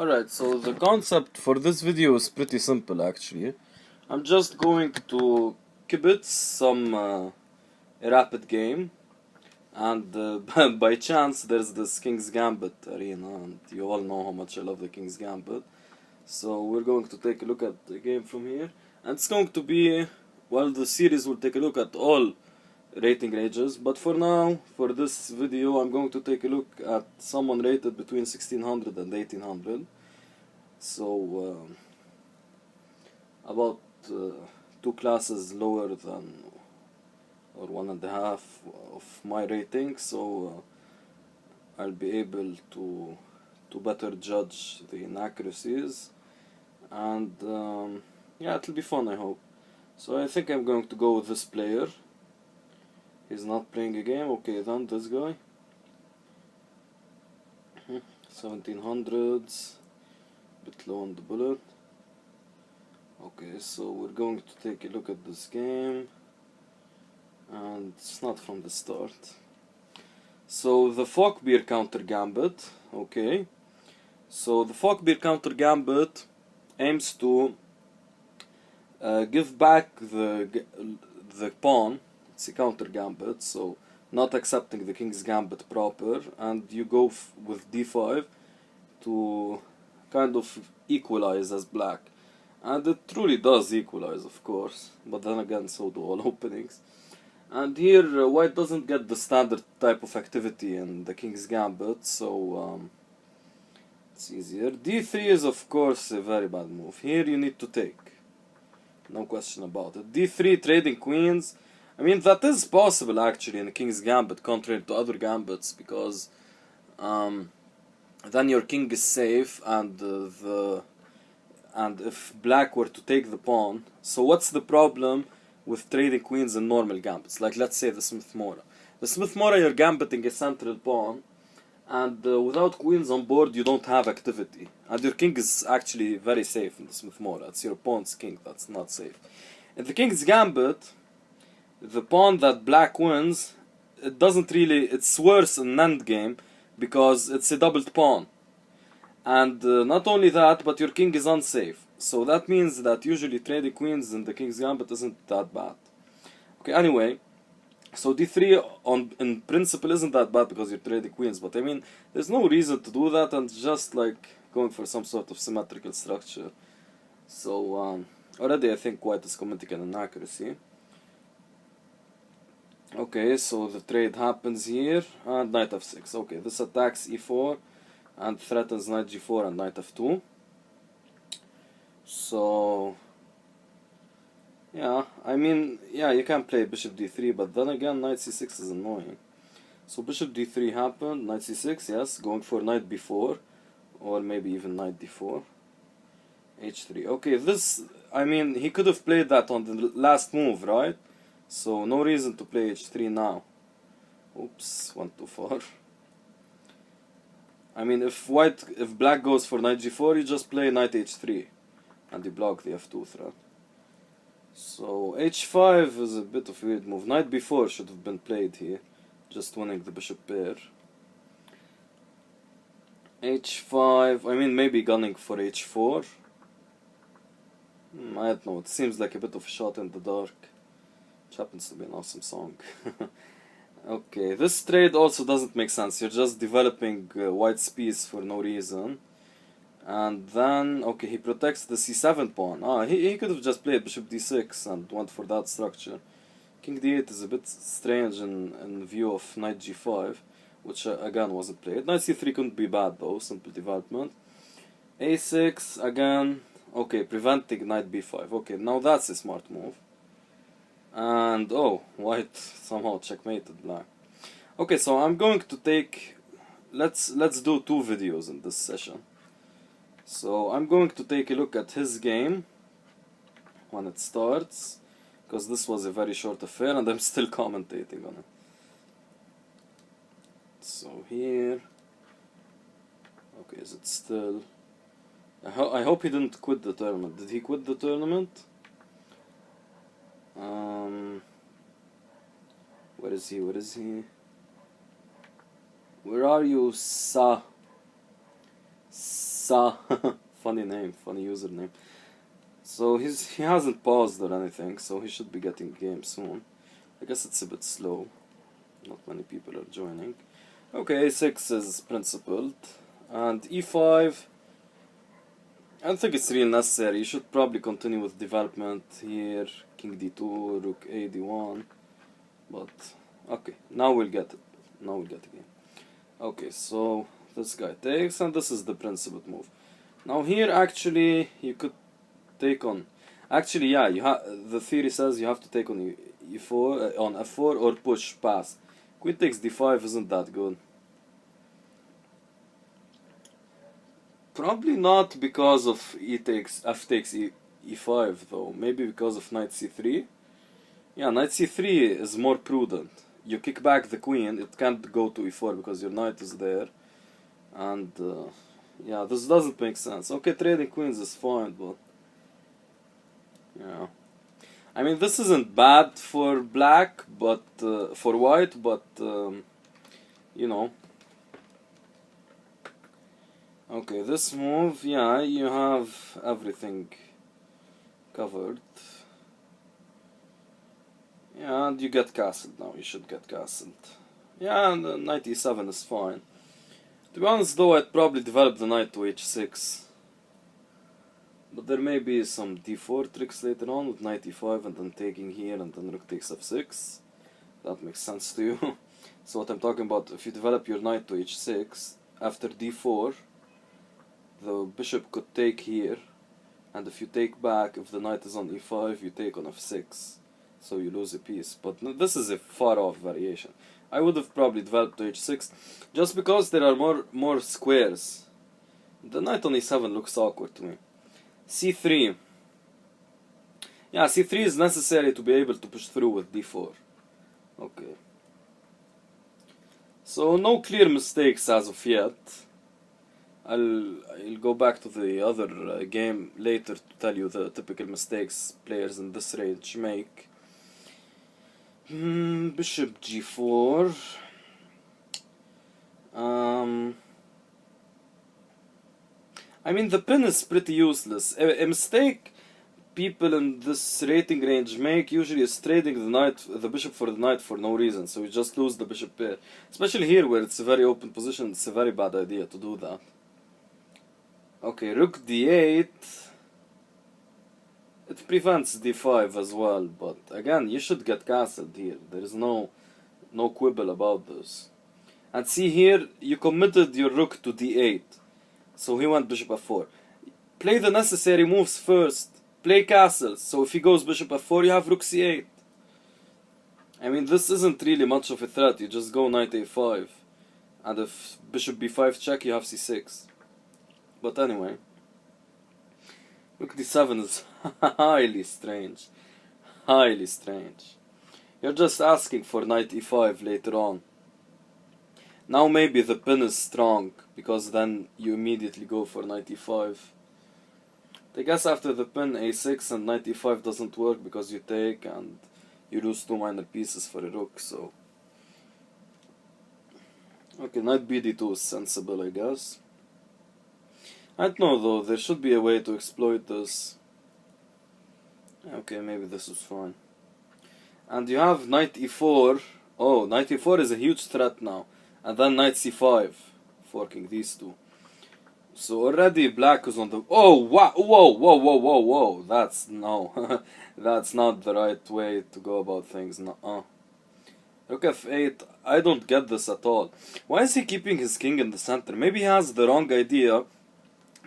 Alright, so the concept for this video is pretty simple actually. I'm just going to kibitz some rapid game, and by chance there's this King's Gambit arena, and you all know how much I love the King's Gambit. So we're going to take a look at the game from here, and it's going to be, well, the series will take a look at all rating ranges, but for now, for this video, I'm going to take a look at someone rated between 1600 and 1800. So about two classes lower than, or 1.5 of my rating, so I'll be able to better judge the inaccuracies, and yeah, it'll be fun, I hope. So I think I'm going to go with this player. He's not playing a game. Okay, then this guy. 1700s, bit low on the bullet. Okay, so we're going to take a look at this game, and it's not from the start. So the Folkbeer counter gambit. Okay, so the Folkbeer counter gambit aims to give back the pawn. It's a counter gambit, so not accepting the King's Gambit proper, and you go with d5 to kind of equalize as black. And it truly does equalize, of course, but then again, so do all openings. And here, white doesn't get the standard type of activity in the King's Gambit, so it's easier. d3 is, of course, a very bad move. Here you need to take, no question about it. d3, trading queens. I mean, that is possible actually in the King's Gambit, contrary to other gambits, because then your king is safe, and if black were to take the pawn, so what's the problem with trading queens in normal gambits? Like, let's say the Smith-Morra. The Smith-Morra, you're gambiting a central pawn, and without queens on board, you don't have activity, and your king is actually very safe in the Smith-Morra. It's your pawn's king that's not safe. In the King's Gambit, the pawn that black wins, it doesn't really, it's worse in endgame because it's a doubled pawn. And not only that, but your king is unsafe. So that means that usually trading queens in the King's Gambit isn't that bad. Okay, anyway, so d3 in principle isn't that bad because you're trading queens, but I mean, there's no reason to do that, and just like going for some sort of symmetrical structure. So already I think white is committing an inaccuracy. Okay, so the trade happens here, and knight f6. Okay, this attacks e4 and threatens knight g4 and knight f2. So yeah, I mean, yeah, you can play bishop d3, but then again knight c6 is annoying. So bishop d3 happened, knight c6, yes, going for knight b4, or maybe even knight d4. h3. Okay, this, I mean, he could have played that on the last move, right? So no reason to play h3 now. Oops, went too far. I mean, if black goes for knight g4, you just play knight h3, and you block the f2 threat. So h5 is a bit of a weird move. Knight b4 should have been played here, just winning the bishop pair. h5, I mean, maybe gunning for h4. I don't know, it seems like a bit of a shot in the dark. Which happens to be an awesome song. Okay, this trade also doesn't make sense. You're just developing white's piece for no reason. And then, okay, he protects the c7 pawn. Ah, he could have just played bishop d6 and went for that structure. King d8 is a bit strange in view of knight g5, which again wasn't played. Knight c3 couldn't be bad though, simple development. a6, again, okay, preventing knight b5. Okay, now that's a smart move. And oh, white somehow checkmated black. Okay, so I'm going to take, let's do two videos in this session. So I'm going to take a look at his game when it starts, because this was a very short affair and I'm still commentating on it. So here, okay, is it still, I hope he didn't quit the tournament. Did he quit the tournament? Where is he? Where is he? Where are you, Sa. Funny name, funny username. So he hasn't paused or anything, so he should be getting game soon. I guess it's a bit slow. Not many people are joining. Okay, a6 is principled. And e5, I don't think it's really necessary. You should probably continue with development here. King d2, rook a d1. But, okay, now we'll get it. Now we'll get the game. Okay, so this guy takes, and this is the principled move. Now here, actually, you could take on... Actually, yeah, the theory says you have to take on e4, on f4 or push pass. Queen takes d5 isn't that good. Probably not because of f takes e5 though. Maybe because of knight c3. Yeah, knight c3 is more prudent. You kick back the queen, it can't go to e4 because your knight is there. And yeah, this doesn't make sense. Okay, trading queens is fine, but yeah. I mean, this isn't bad for black, but for white, but you know. Okay, this move, yeah, you have everything covered. Yeah, and you get castled now. You should get castled. Yeah, and knight e7 is fine. To be honest, though, I'd probably develop the knight to h6. But there may be some d4 tricks later on with knight e5 and then taking here and then rook takes f6. That makes sense to you. So what I'm talking about, if you develop your knight to h6, after d4, the bishop could take here, and if you take back, if the knight is on e5, you take on f6. So you lose a piece. But this is a far off variation. I would have probably developed to h6, just because there are more squares. The knight on e7 looks awkward to me. c3. Yeah, c3 is necessary to be able to push through with d4. Okay. So no clear mistakes as of yet. I'll go back to the other game later to tell you the typical mistakes players in this range make. Bishop g4. I mean, the pin is pretty useless. A mistake people in this rating range make usually is trading the bishop for the knight for no reason, so you just lose the bishop pair. Especially here where it's a very open position, it's a very bad idea to do that. Okay, rook d8. It prevents d5 as well, but again, you should get castled here. There is no quibble about this. And see here, you committed your rook to d8. So he went bishop f4. Play the necessary moves first. Play castles. So if he goes bishop f4, you have rook c8. I mean, this isn't really much of a threat. You just go knight a5. And if bishop b5 check, you have c6. But anyway. Rook d7 is highly strange. Highly strange. You're just asking for knight e5 later on. Now maybe the pin is strong, because then you immediately go for knight e5. I guess after the pin a6 and knight e5 doesn't work because you take and you lose two minor pieces for a rook, so... Okay, knight bd2 is sensible, I guess. I don't know though, there should be a way to exploit this. Okay, maybe this is fine. And you have knight e4. Oh, knight e4 is a huge threat now. And then knight c5, forking these two. So already black is on the... Oh, wow, whoa. That's no. That's not the right way to go about things. Nuh-uh. Rook f8, I don't get this at all. Why is he keeping his king in the center? Maybe he has the wrong idea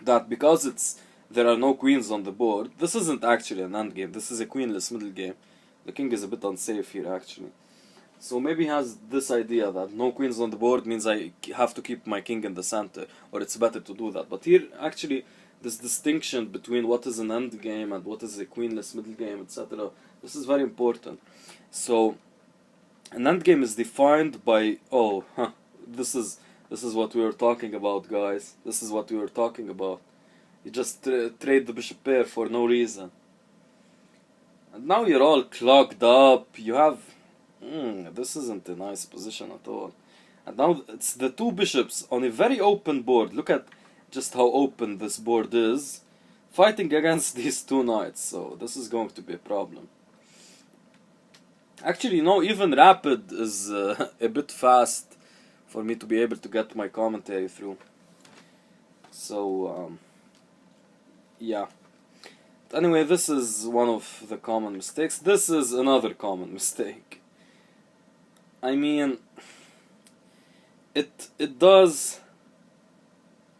that because there are no queens on the board, this isn't actually an endgame, this is a queenless middle game. The king is a bit unsafe here actually. So maybe he has this idea that no queens on the board means I have to keep my king in the center, or it's better to do that. But here actually this distinction between what is an endgame and what is a queenless middle game, etc., this is very important. So an endgame is defined by... this is what we were talking about, guys. This is what we were talking about. You just trade the bishop pair for no reason. And now you're all clogged up. You have... this isn't a nice position at all. And now it's the two bishops on a very open board. Look at... just how open this board is, fighting against these two knights, so this is going to be a problem. Actually, no, even rapid is a bit fast for me to be able to get my commentary through. So, yeah. But anyway, this is one of the common mistakes. This is another common mistake. I mean, it does...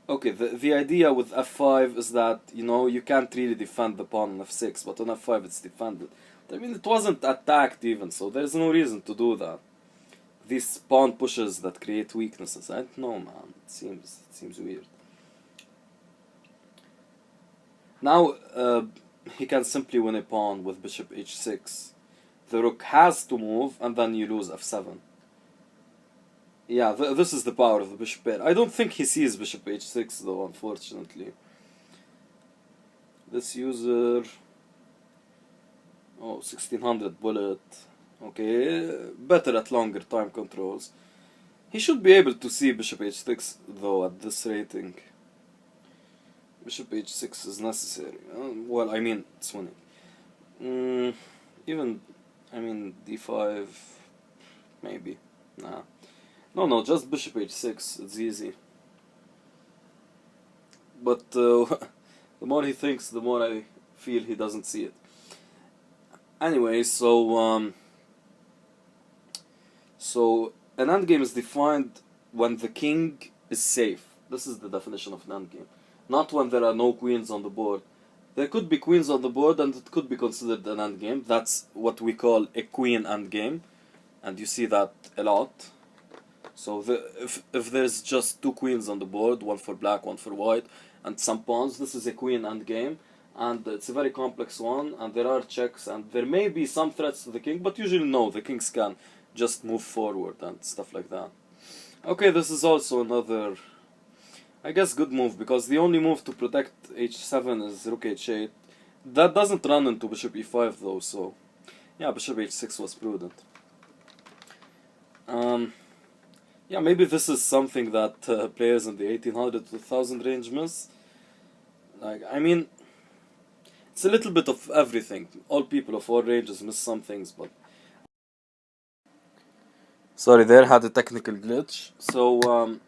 Okay, the idea with f5 is that, you know, you can't really defend the pawn on f6, but on f5 it's defended. I mean, it wasn't attacked even, so there's no reason to do that. These pawn pushes that create weaknesses, I don't know, man. It seems weird. Now, he can simply win a pawn with bishop h6. The rook has to move, and then you lose f7. Yeah, this is the power of the bishop pair. I don't think he sees bishop h6 though, unfortunately. This user... Oh, 1600 bullet. Okay, better at longer time controls. He should be able to see bishop h6 though at this rating. Bishop h6 is necessary. Well, I mean, it's winning. Even, I mean, d5, maybe. Nah. No, just bishop h6, it's easy. But the more he thinks, the more I feel he doesn't see it. Anyway, so an endgame is defined when the king is safe. This is the definition of an endgame. Not when there are no queens on the board. There could be queens on the board and it could be considered an endgame. That's what we call a queen endgame. And you see that a lot. So if there's just two queens on the board, one for black, one for white, and some pawns, this is a queen endgame. And it's a very complex one, and there are checks, and there may be some threats to the king, but usually no, the kings can just move forward and stuff like that. Okay, this is also another, I guess, good move, because the only move to protect h7 is rook h8. That doesn't run into bishop e5 though, so yeah, bishop h6 was prudent. Yeah, maybe this is something that players in the 1800 to 1000 range miss. Like, I mean, it's a little bit of everything. All people of all ranges miss some things, but... Sorry, there had a technical glitch. So,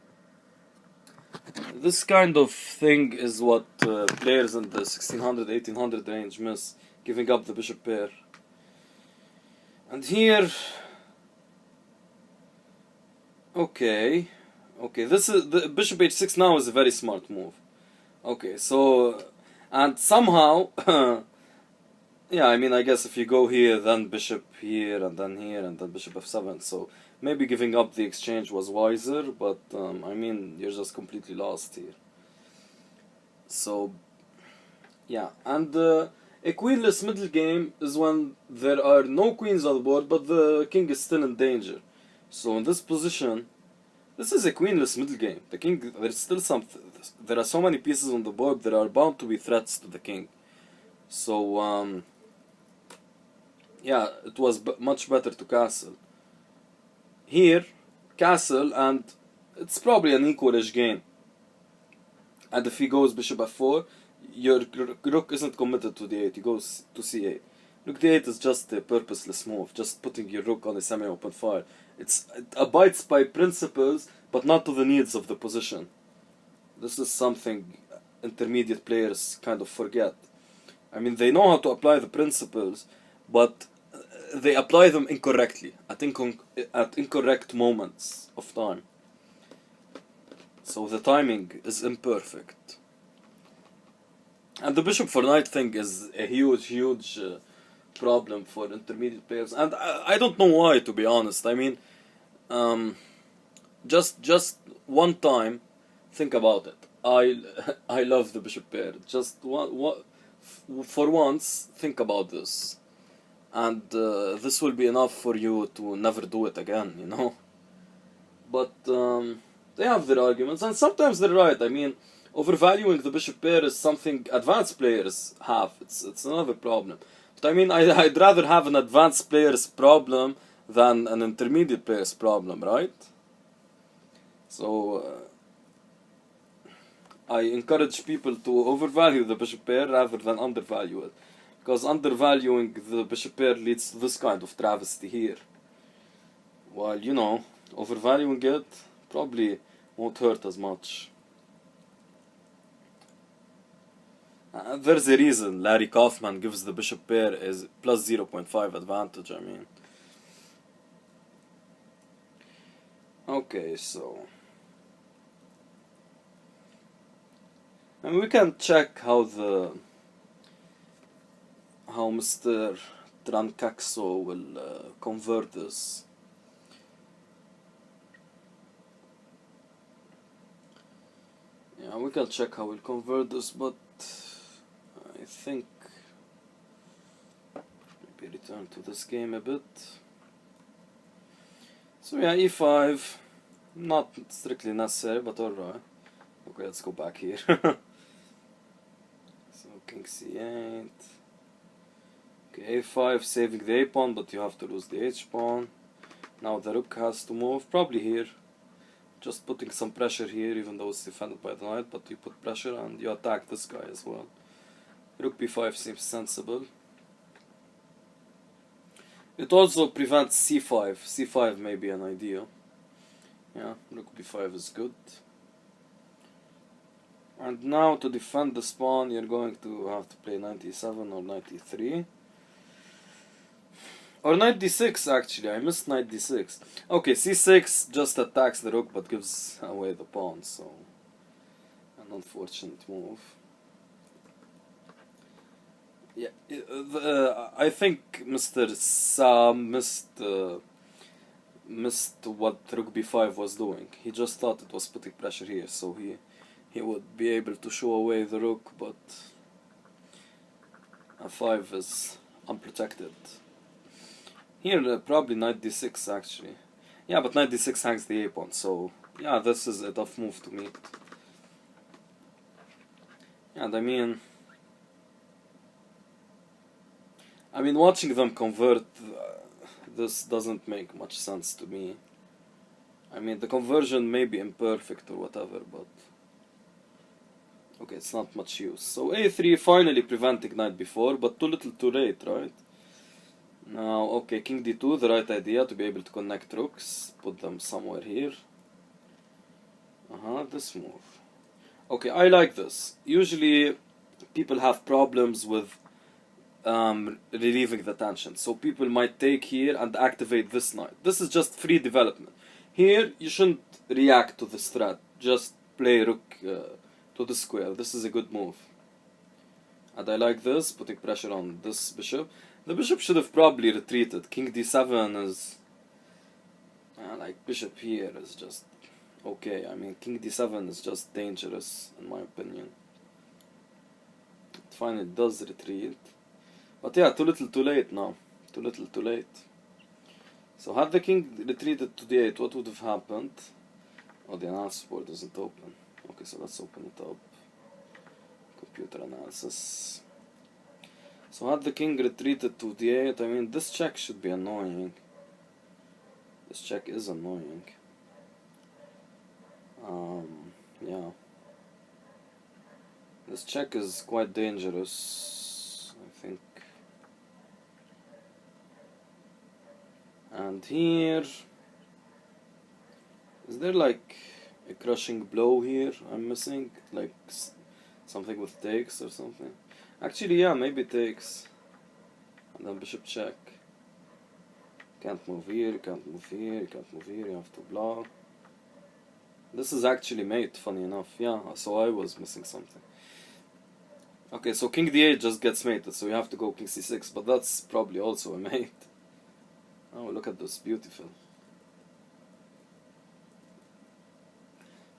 this kind of thing is what players in the 1600, 1800 range miss, giving up the bishop pair. And here... Okay, this is the bishop h6 now is a very smart move. Okay, so, and somehow, yeah, I mean, I guess if you go here, then bishop here, and then bishop f7, so maybe giving up the exchange was wiser, but, I mean, you're just completely lost here. So, yeah, and a queenless middle game is when there are no queens on the board, but the king is still in danger. So in this position, this is a queenless middle game. The king, there's still there are so many pieces on the board, there are bound to be threats to the king. So, yeah, it was much better to castle. Here, castle, and it's probably an equalish game. And if he goes bishop f4, your rook isn't committed to d8, he goes to c8. Rook d8 is just a purposeless move, just putting your rook on a semi-open file. It abides by principles, but not to the needs of the position. This is something intermediate players kind of forget. I mean, they know how to apply the principles, but they apply them incorrectly, at incorrect moments of time. So the timing is imperfect. And the bishop for knight thing is a huge problem for intermediate players, and I don't know why, to be honest. I mean, just one time, think about it. I love the bishop pair. Just for once, think about this, and this will be enough for you to never do it again, you know. But they have their arguments, and sometimes they're right. I mean, overvaluing the bishop pair is something advanced players have. It's another problem. But I mean, I'd rather have an advanced player's problem than an intermediate player's problem, right? So, I encourage people to overvalue the bishop pair rather than undervalue it. Because undervaluing the bishop pair leads to this kind of travesty here. While, you know, overvaluing it probably won't hurt as much. There's a reason Larry Kaufman gives the bishop pair as plus 0.5 advantage, I mean. Okay, so... and we can check how Mr. Trancaxo will convert this. Yeah, we can check how we'll convert this, but I think maybe return to this game a bit. So yeah, e5, not strictly necessary, but alright. Okay, let's go back here. So king c8. Okay, a5 saving the a pawn, but you have to lose the h pawn. Now the rook has to move, probably here. Just putting some pressure here, even though it's defended by the knight, but you put pressure and you attack this guy as well. Rook b5 seems sensible. It also prevents c5. c5 may be an idea. Yeah, rook b5 is good. And now to defend this pawn, you're going to have to play knight e7 or knight e3. Or knight d6 actually, I missed knight d6. Okay, c6 just attacks the rook but gives away the pawn, so an unfortunate move. Yeah, I think Mr. Sam missed what rook b5 was doing. He just thought it was putting pressure here, so he would be able to show away the rook, but f5 is unprotected. Here probably knight d6 actually. Yeah, but knight d6 hangs the a pawn, so yeah, this is a tough move to meet. And I mean watching them convert, this doesn't make much sense to me. I mean, the conversion may be imperfect or whatever, but okay, it's not much use. So a3 finally preventing knight b4, but too little too late, right? Now, okay, king d2, the right idea to be able to connect rooks, put them somewhere here. This move. Okay, I like this. Usually people have problems with relieving the tension, so people might take here and activate this knight. This is just free development. Here you shouldn't react to this threat, just play rook to the square. This is a good move. And I like this, putting pressure on this bishop. The bishop should have probably retreated. King d7 is... like bishop here is just... okay, I mean king d7 is just dangerous in my opinion. It finally does retreat. But yeah, too little too late now. Too little too late. So had the king retreated to d8, what would have happened? Oh, the analysis board isn't open. Okay, so let's open it up. Computer analysis. So had the king retreated to d8, I mean this check should be annoying. This check is annoying. Yeah. This check is quite dangerous, I think. And here... is there like a crushing blow here I'm missing? Like something with takes or something? Actually, yeah, maybe takes. And then bishop check. Can't move here, can't move here, can't move here, you have to block. This is actually mate, funny enough. Yeah, so I was missing something. Okay, so king d8 just gets mated, so you have to go king c6, but that's probably also a mate. Oh, look at this, beautiful.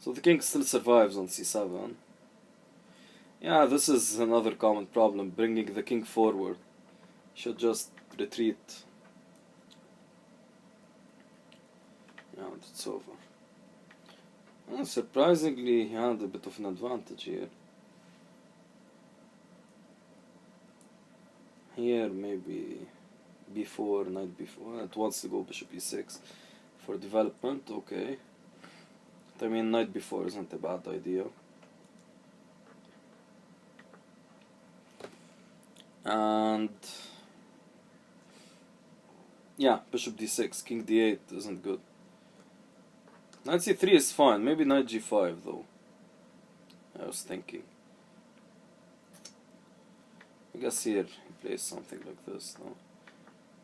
So the king still survives on c7. Yeah, this is another common problem, bringing the king forward. Should just retreat. Yeah, it's over. Surprisingly, he had a bit of an advantage here. Here, maybe b4, knight b4. It wants to go bishop e6 for development, okay. I mean, knight b4 isn't a bad idea. And yeah, bishop d6, king d8 isn't good. Knight c3 is fine, maybe knight g5 though. I was thinking. I guess here he plays something like this, no?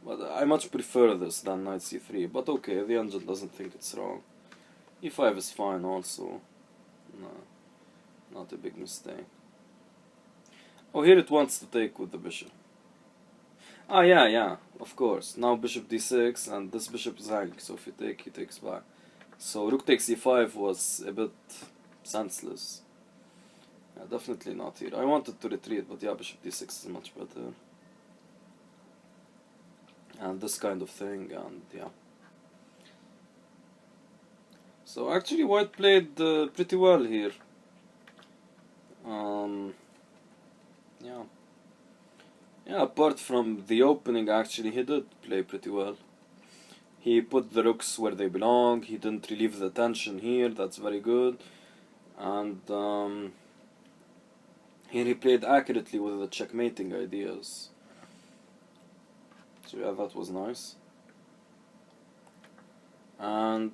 But I much prefer this than knight c3, but okay, the engine doesn't think it's wrong. e5 is fine also. No, not a big mistake. Oh, here it wants to take with the bishop. Ah, yeah, of course. Now bishop d6, and this bishop is hanging, so if you take, he takes back. So rook takes e5 was a bit senseless. Yeah, definitely not here. I wanted to retreat, but yeah, bishop d6 is much better. And this kind of thing, and yeah. So actually white played pretty well here. Yeah, apart from the opening, actually he did play pretty well. He put the rooks where they belong, he didn't relieve the tension here, that's very good. And here he played accurately with the checkmating ideas. So yeah, that was nice. And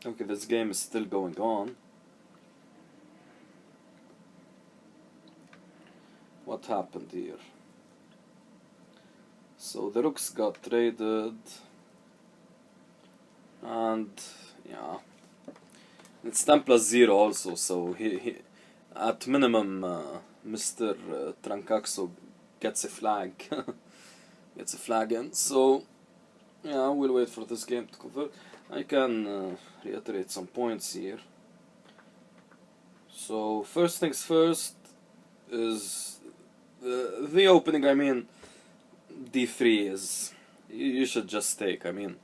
okay, this game is still going on. What happened here? So the rooks got traded, and yeah, it's 10 plus 0 also, so he at minimum Mr. Trancaxo gets a flag. Gets a flag in, so yeah, we'll wait for this game to convert. I can reiterate some points here. So first things first is the opening. I mean, d3 is, you should just take. I mean,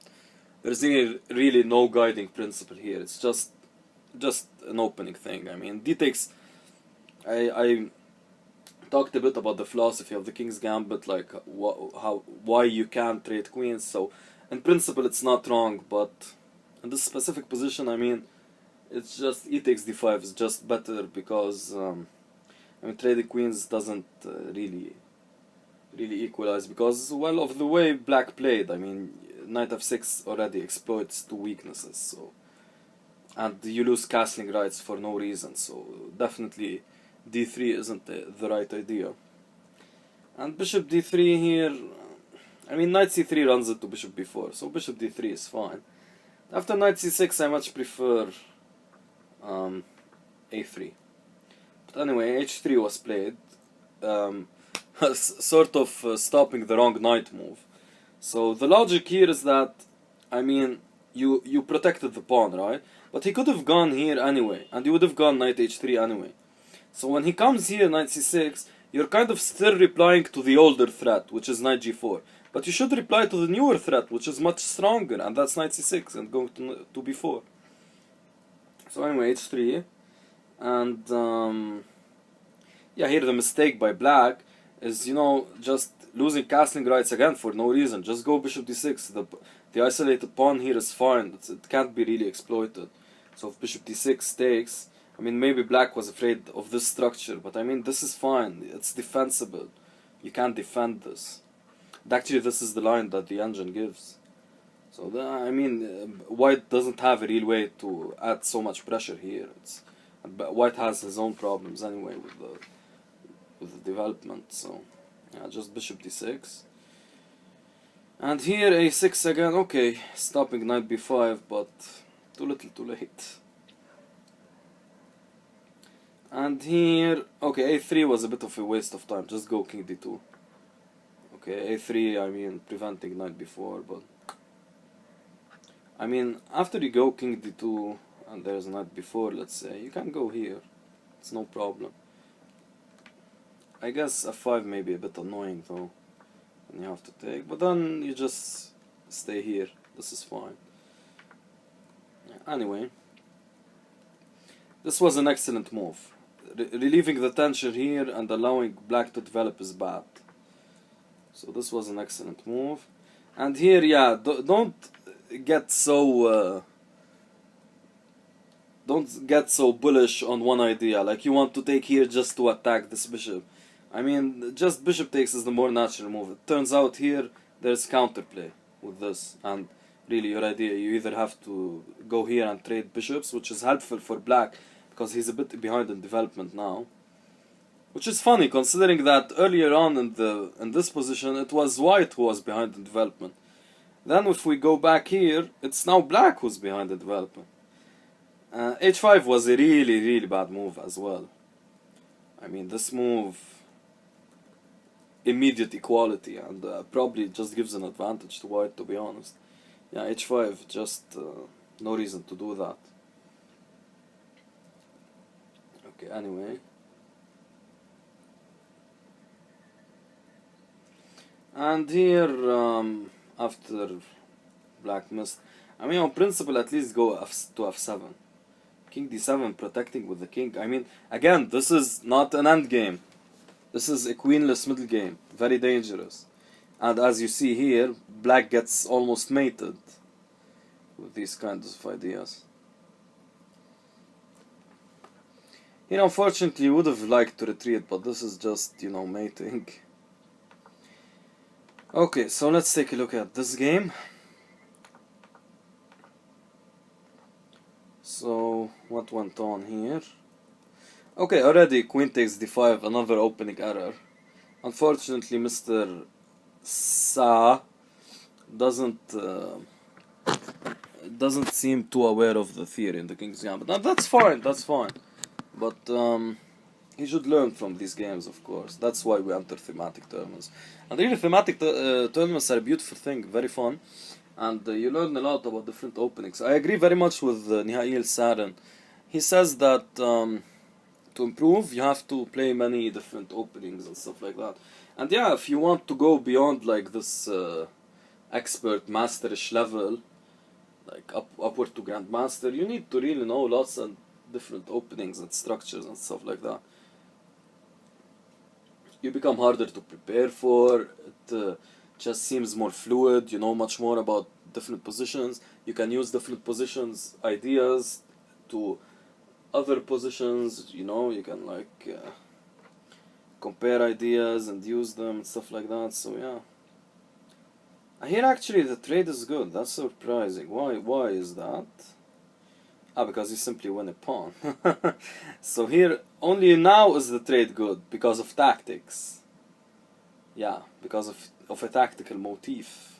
there's really no guiding principle here. It's just an opening thing. I mean, d takes. I talked a bit about the philosophy of the King's Gambit, like why you can't trade queens. So in principle, it's not wrong, but in this specific position, I mean, it's just e takes d5 is just better because I mean, trading queens doesn't really equalize because, well, of the way black played. I mean, knight f6 already exploits two weaknesses, so, and you lose castling rights for no reason, so definitely d3 isn't the right idea. And bishop d3 here, I mean, knight c3 runs into bishop b4, so bishop d3 is fine. After knight c6, I much prefer a3. But anyway, h3 was played, sort of stopping the wrong knight move. So the logic here is that, I mean, you protected the pawn, right? But he could have gone here anyway, and you would have gone knight h3 anyway. So when he comes here, knight c6, you're kind of still replying to the older threat, which is knight g4. But you should reply to the newer threat, which is much stronger, and that's knight c6 and going to b4. So anyway, h3, and yeah, here the mistake by black is, you know, just losing castling rights again for no reason. Just go bishop d6. The isolated pawn here is fine. It can't be really exploited. So if bishop d6 takes, I mean, maybe black was afraid of this structure, but I mean, this is fine. It's defensible. You can't defend this. And actually, this is the line that the engine gives. So, I mean, white doesn't have a real way to add so much pressure here. White has his own problems anyway with the development. So, yeah, just bishop d6. And here a6 again. Okay, stopping knight b5, but too little too late. And here, okay, a3 was a bit of a waste of time. Just go king d2. Okay, a3, I mean, preventing knight b4, but I mean, after you go king d2 and there's knight b4, let's say, you can go here. It's no problem. I guess f5 may be a bit annoying though, and you have to take, but then you just stay here. This is fine. Anyway, this was an excellent move. Relieving the tension here and allowing black to develop his bat. So this was an excellent move. And here, yeah, don't get so bullish on one idea. Like, you want to take here just to attack this bishop. I mean, just bishop takes is the more natural move. It turns out here there's counterplay with this, and really your idea, you either have to go here and trade bishops, which is helpful for black because he's a bit behind in development now. Which is funny considering that earlier on in this position it was white who was behind in development. Then if we go back here, it's now black who's behind the development. H5 was a really bad move as well. I mean, this move, immediate equality, and probably just gives an advantage to white, to be honest. Yeah, H5, just no reason to do that. Okay, anyway. And here, after black missed, I mean, on principle, at least go to f7. King d7, protecting with the king. I mean, again, this is not an endgame. This is a queenless middle game. Very dangerous. And as you see here, black gets almost mated with these kinds of ideas. You know, unfortunately, you would have liked to retreat, but this is just, you know, mating. Okay, so let's take a look at this game. So, what went on here? Okay, already queen takes d5, another opening error. Unfortunately, Mr. Sa doesn't seem too aware of the theory in the King's Gambit. Now, that's fine, But he should learn from these games, of course. That's why we enter thematic tournaments. And really, thematic tournaments are a beautiful thing, very fun. And you learn a lot about different openings. I agree very much with Nihail Sarin. He says that to improve, you have to play many different openings and stuff like that. And yeah, if you want to go beyond like this expert, masterish level, like upward to grandmaster, you need to really know lots of different openings and structures and stuff like that. You become harder to prepare for, it just seems more fluid, you know much more about different positions, you can use different positions, ideas to other positions, you know, you can like compare ideas and use them and stuff like that, so yeah. Here actually the trade is good, that's surprising. Why is that? Because you simply win a pawn. So here, only now is the trade good, because of tactics. Yeah, because of a tactical motif.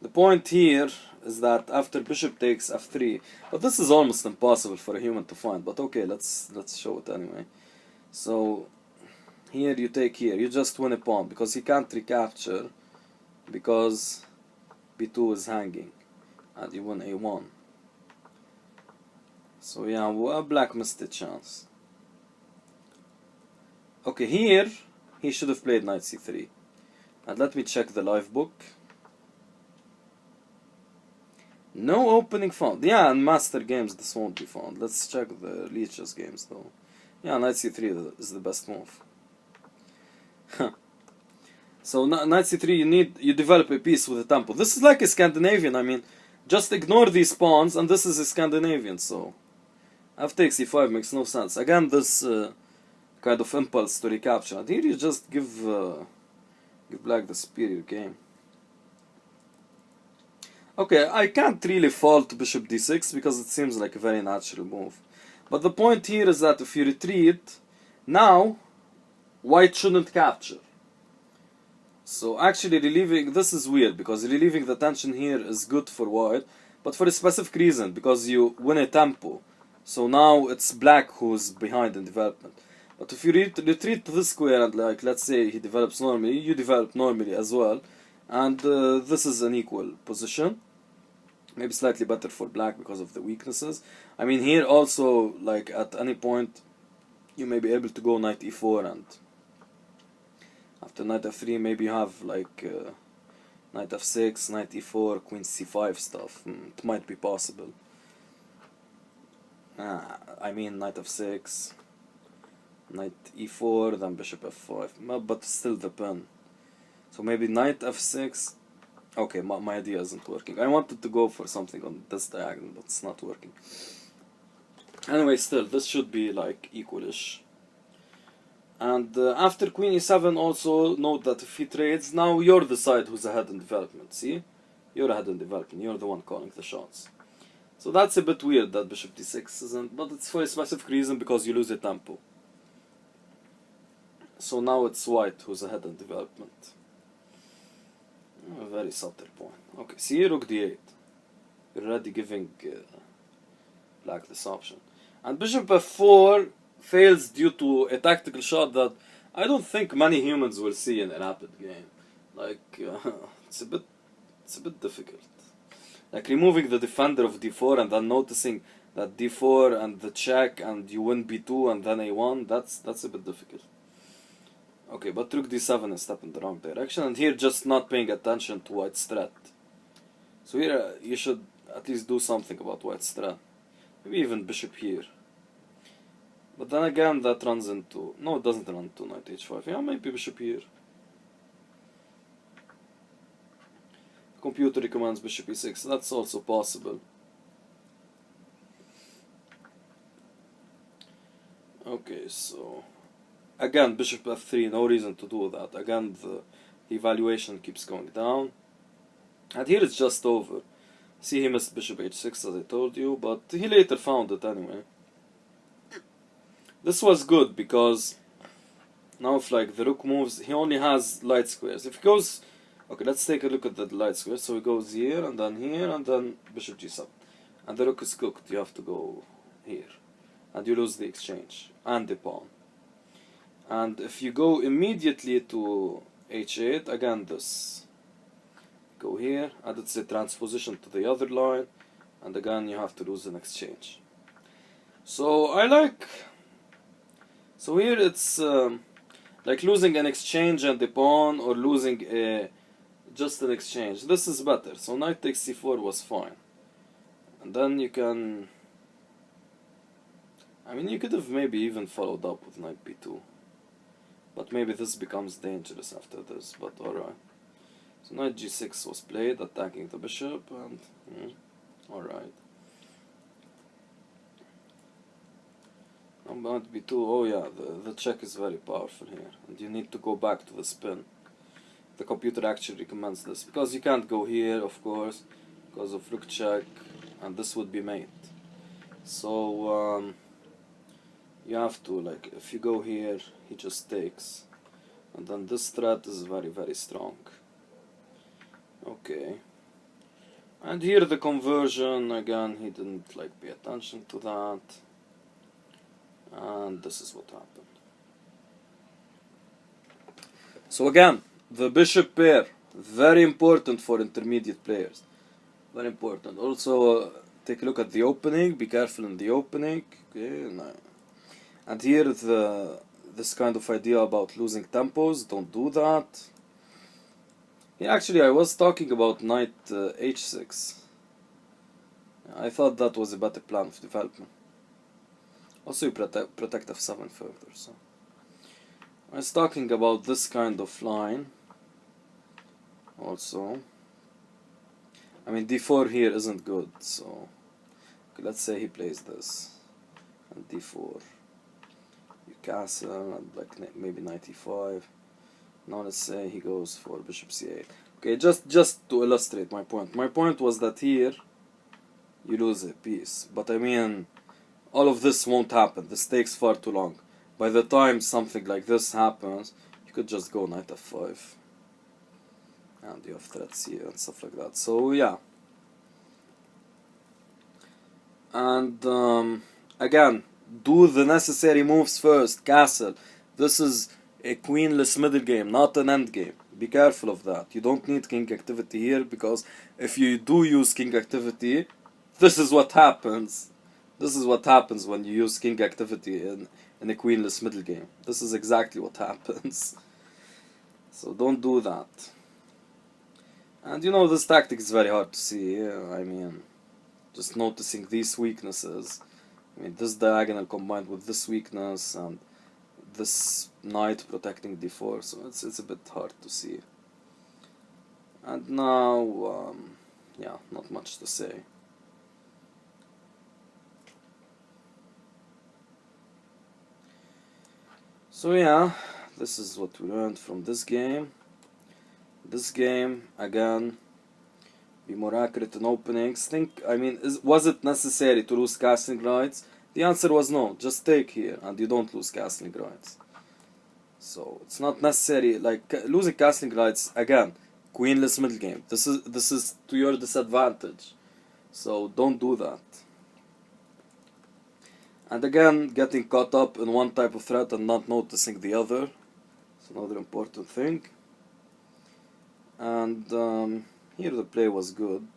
The point here is that after bishop takes f3, but this is almost impossible for a human to find, but okay, let's show it anyway. So, here you take here, you just win a pawn, because he can't recapture, because b2 is hanging, and you win a1. So yeah, well, black missed a chance. Okay, here he should have played knight c3. And let me check the live book. No opening found. Yeah, in master games this won't be found. Let's check the Leech's games though. Yeah, knight c3 is the best move. So knight c3, you develop a piece with a tempo. This is like a Scandinavian. I mean, just ignore these pawns, and this is a Scandinavian. So f takes e5 makes no sense. Again, this kind of impulse to recapture. And here you just give black the superior game. Okay, I can't really fault bishop d6 because it seems like a very natural move. But the point here is that if you retreat, now white shouldn't capture. So actually relieving, this is weird because relieving the tension here is good for white, but for a specific reason, because you win a tempo. So now it's black who's behind in development. But if you retreat to this square and like let's say he develops normally, you develop normally as well, and this is an equal position. Maybe slightly better for black because of the weaknesses. I mean here also like at any point you may be able to go knight e4, and after knight f3 maybe you have like knight f6, knight e4, queen c5 stuff. It might be possible. I mean knight f6, knight e4, then bishop f5, but still the pawn. So maybe knight f6. Okay, my idea isn't working. I wanted to go for something on this diagonal, but it's not working. Anyway, still, this should be like equalish. And after queen e7, also note that if he trades, now you're the side who's ahead in development, see? You're ahead in development, you're the one calling the shots. So that's a bit weird that bishop d6 isn't, but it's for a specific reason, because you lose a tempo. So now it's white who's ahead in development. A very subtle point. Okay, see, rook d8. You're already giving black this option. And bishop f4 fails due to a tactical shot that I don't think many humans will see in a rapid game. Like, it's a bit difficult. Like removing the defender of d4 and then noticing that d4 and the check and you win b2 and then a1, that's a bit difficult. Okay, but rook d7 is step in the wrong direction, and here just not paying attention to white's threat. So here you should at least do something about white's threat. Maybe even bishop here. But then again that runs into... no, it doesn't run into knight h5. Yeah, maybe bishop here. Computer recommends bishop e6. That's also possible. Okay, so... again, bishop f3, no reason to do that. Again, the evaluation keeps going down. And here it's just over. See, he missed bishop h6 as I told you, but he later found it anyway. This was good because now if like the rook moves, he only has light squares. If he goes... okay, let's take a look at the light squares. So he goes here, and then bishop g7. And the rook is cooked. You have to go here. And you lose the exchange. And the pawn. And if you go immediately to h8, again this. Go here, and it's a transposition to the other line. And again you have to lose an exchange. So I like... so here it's like losing an exchange and the pawn, or losing just an exchange. This is better. So knight takes c4 was fine. And then you can... I mean, you could have maybe even followed up with knight b2. But maybe this becomes dangerous after this, but alright. So knight g6 was played, attacking the bishop, and... alright. Knight b2, oh yeah, the check is very powerful here. And you need to go back to the spin. The computer actually recommends this, because you can't go here, of course, because of rook check, and this would be mate. So, you have to, like, if you go here, he just takes. And then this threat is very, very strong. Okay. And here the conversion, again, he didn't, like, pay attention to that. And this is what happened. So again, the bishop pair, very important for intermediate players. Very important. Also, take a look at the opening, be careful in the opening. Okay, and here this kind of idea about losing tempos, don't do that. Yeah, actually I was talking about knight h6. I thought that was a better plan of development. Also you protect f7 further. So I was talking about this kind of line. Also, I mean d4 here isn't good, so okay, let's say he plays this and d4. You castle and like maybe knight e5. Now let's say he goes for bishop c8. Okay, just to illustrate my point. My point was that here you lose a piece, but I mean all of this won't happen. This takes far too long. By the time something like this happens, you could just go knight f5. And you have threats here and stuff like that. So yeah. And again, do the necessary moves first. Castle. This is a queenless middle game, not an end game. Be careful of that. You don't need king activity here, because if you do use king activity, this is what happens. This is what happens when you use king activity in a queenless middle game. This is exactly what happens. So don't do that. And you know, this tactic is very hard to see. I mean, just noticing these weaknesses. I mean, this diagonal combined with this weakness and this knight protecting d4, so it's a bit hard to see. And now, yeah, not much to say. So yeah, this is what we learned from this game. This game, again, be more accurate in openings. Was it necessary to lose castling rights? The answer was no. Just take here and you don't lose castling rights. So it's not necessary, like losing castling rights, again, queenless middle game. This is to your disadvantage. So don't do that. And again, getting caught up in one type of threat and not noticing the other. It's another important thing. And here the play was good.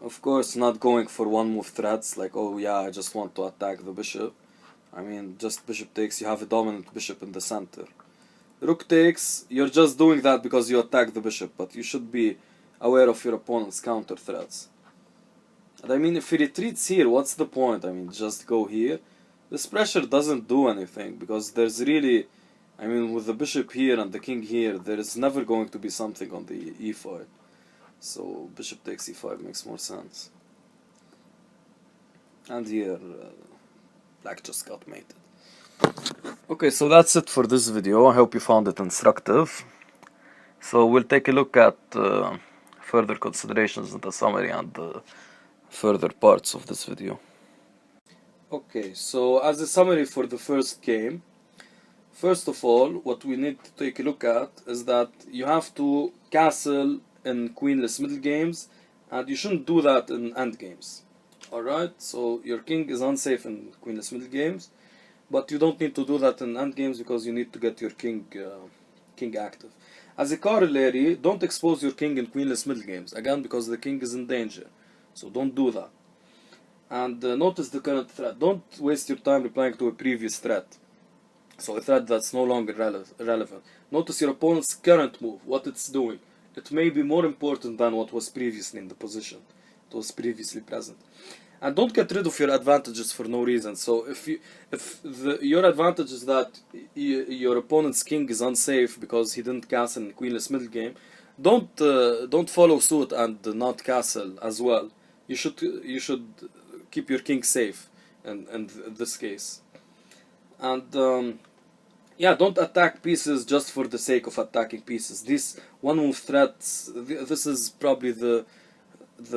Of course, not going for one move threats like, oh yeah, I just want to attack the bishop. I mean, just bishop takes, you have a dominant bishop in the center. Rook takes, you're just doing that because you attack the bishop, but you should be aware of your opponent's counter threats. And I mean, if he retreats here, what's the point? I mean, just go here. This pressure doesn't do anything because there's really, I mean, with the bishop here and the king here, there is never going to be something on the e file. So bishop takes e5 makes more sense. And here, black just got mated. Okay, so that's it for this video. I hope you found it instructive. So we'll take a look at further considerations in the summary and the further parts of this video. Okay, so as a summary for the first game, first of all, what we need to take a look at is that you have to castle in queenless middle games, and you shouldn't do that in end games. Alright, so your king is unsafe in queenless middle games, but you don't need to do that in end games because you need to get your king active. As a corollary, don't expose your king in queenless middle games, again because the king is in danger, so don't do that. And notice the current threat. Don't waste your time replying to a previous threat, so a threat that's no longer relevant. Notice your opponent's current move, what it's doing. It may be more important than what was previously in the position, it was previously present. And don't get rid of your advantages for no reason. So if your advantage is that your opponent's king is unsafe because he didn't castle in queenless middle game, don't follow suit and not castle as well. You should keep your king safe in this case. And yeah, don't attack pieces just for the sake of attacking pieces. These one move threats, this is probably the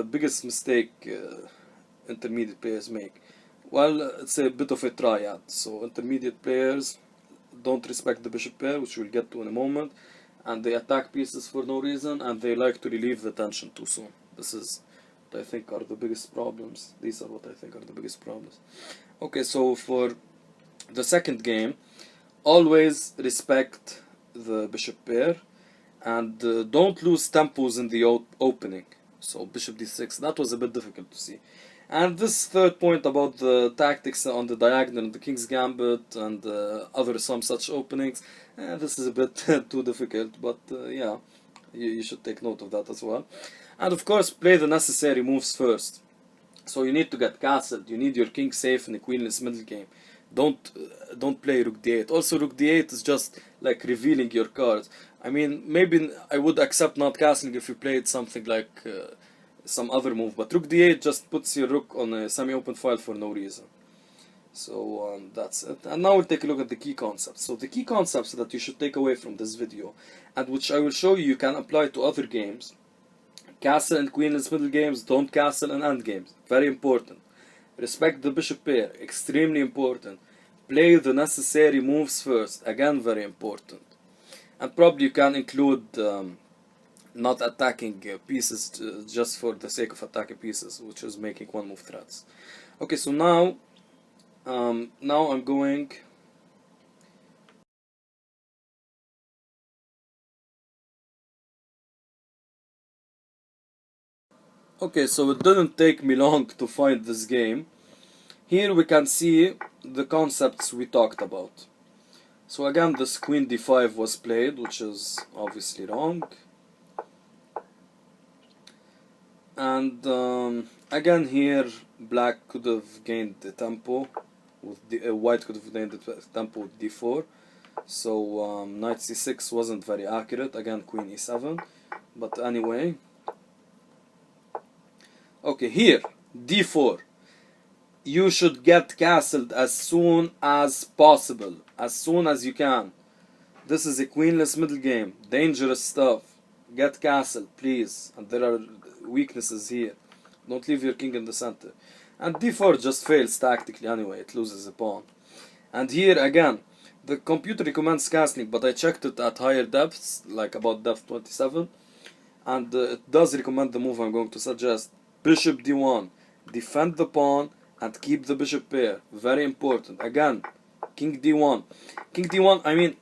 biggest mistake intermediate players make. Well, it's a bit of a triad. So intermediate players don't respect the bishop pair, which we'll get to in a moment, and they attack pieces for no reason, and they like to relieve the tension too soon. This is what I think are the biggest problems. These are what I think are the biggest problems. Okay, so for the second game, always respect the bishop pair, and don't lose tempos in the opening. So bishop d6, that was a bit difficult to see. And this third point about the tactics on the diagonal, the king's gambit, and some such openings, this is a bit too difficult, but yeah, you should take note of that as well. And of course, play the necessary moves first. So you need to get castled, you need your king safe in a queenless middle game. Don't play rook d8. Also, rook d8 is just like revealing your cards. I mean, maybe I would accept not castling if you played something like some other move, but rook d8 just puts your rook on a semi-open file for no reason. So that's it. And now we'll take a look at the key concepts. So the key concepts that you should take away from this video, and which I will show you can apply to other games. Castle in queenless middle games, don't castle in end games. Very important. Respect the bishop pair, extremely important. Play the necessary moves first, again very important. And probably you can include not attacking pieces just for the sake of attacking pieces, which is making one move threats. Okay, so now I'm going. Okay, so it didn't take me long to find this game. Here we can see the concepts we talked about. So again, this queen d5 was played, which is obviously wrong. And again here, black could have gained the tempo, with white could have gained the tempo with d4. So knight c6 wasn't very accurate, again queen e7. But anyway, okay, here, d4. you should get castled as soon as possible, as soon as you can. This is a queenless middle game, dangerous stuff. Get castled, please. And there are weaknesses here. Don't leave your king in the center. And d4 just fails tactically anyway, it loses a pawn. And here again, the computer recommends castling, but I checked it at higher depths, like about depth 27. And it does recommend the move I'm going to suggest. Bishop d1, defend the pawn and keep the bishop pair. Very important. Again, king d1. King d1, I mean,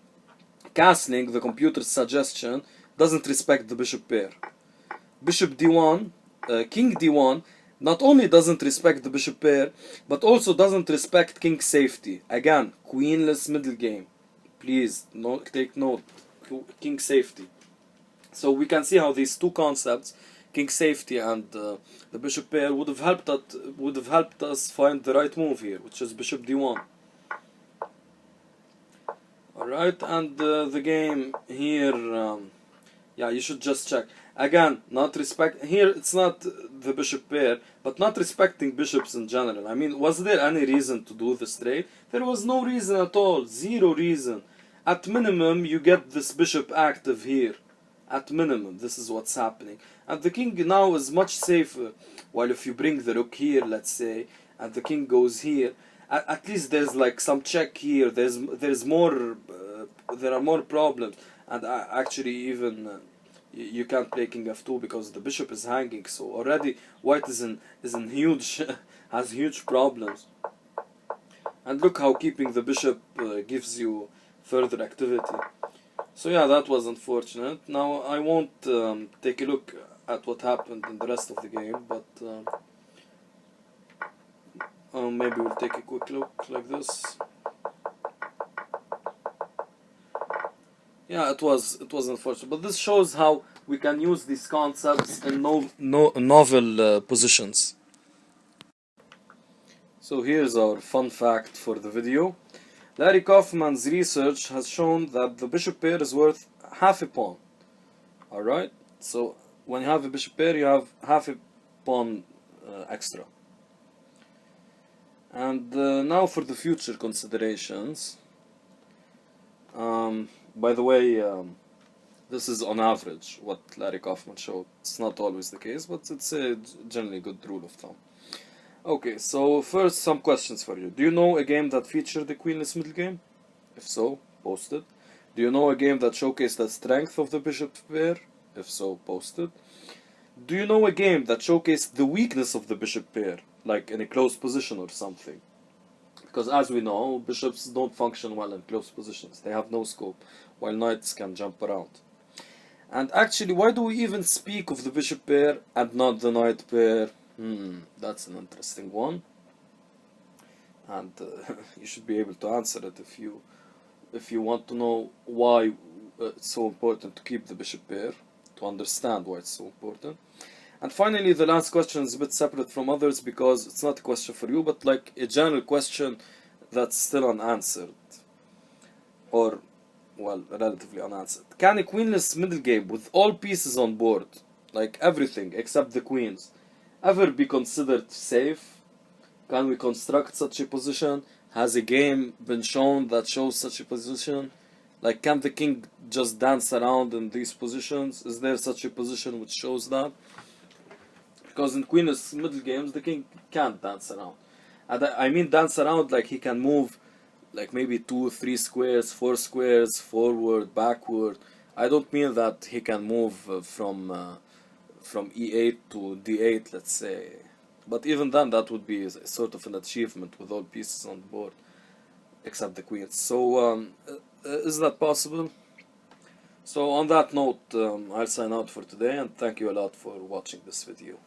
castling, the computer's suggestion, doesn't respect the bishop pair. Bishop d1, king d1, not only doesn't respect the bishop pair, but also doesn't respect king safety. Again, queenless middle game. Please, take note. King safety. So we can see how these two concepts, king safety and the bishop pair, would have helped us find the right move here, which is bishop d1. Alright, and the game here, yeah, you should just check. Again, not respect, here it's not the bishop pair, but not respecting bishops in general. I mean, was there any reason to do this trade? There was no reason at all, zero reason. At minimum, you get this bishop active here. At minimum, this is what's happening. And the king now is much safer. While if you bring the rook here, let's say, and the king goes here, at least there's like some check here. There's more. There are more problems, and actually even you can't play king f2 because the bishop is hanging. So already white is in huge has huge problems. And look how keeping the bishop gives you further activity. So yeah, that was unfortunate. Now I won't take a look at what happened in the rest of the game, but maybe we'll take a quick look like this. Yeah, it was unfortunate, but this shows how we can use these concepts in novel positions. So here's our fun fact for the video. Larry Kaufman's research has shown that the bishop pair is worth half a pawn. Alright, so when you have a bishop pair, you have half a pawn extra. And now for the future considerations. By the way, this is on average what Larry Kaufman showed. It's not always the case, but it's a generally good rule of thumb. Okay, so first some questions for you. Do you know a game that featured the queenless middle game? If so, post it. Do you know a game that showcased the strength of the bishop pair? If so, post it. Do you know a game that showcased the weakness of the bishop pair, like in a close position or something? Because as we know, bishops don't function well in close positions. They have no scope, while knights can jump around. And actually, why do we even speak of the bishop pair and not the knight pair? That's an interesting one, and you should be able to answer it if you want to know why it's so important to keep the bishop pair, to understand why it's so important. And finally, the last question is a bit separate from others because it's not a question for you, but like a general question that's still unanswered, or well, relatively unanswered. Can a queenless middle game with all pieces on board, like everything except the queens, ever be considered safe? Can we construct such a position? Has a game been shown that shows such a position? Like, can the king just dance around in these positions? Is there such a position which shows that? Because in queenless middle games, the king can't dance around. And I mean dance around like he can move like maybe 2, 3 squares, 4 squares, forward, backward. I don't mean that he can move from e8 to d8, let's say. But even then, that would be sort of an achievement with all pieces on the board, except the queens. So, is that possible? So on that note, I'll sign out for today, and thank you a lot for watching this video.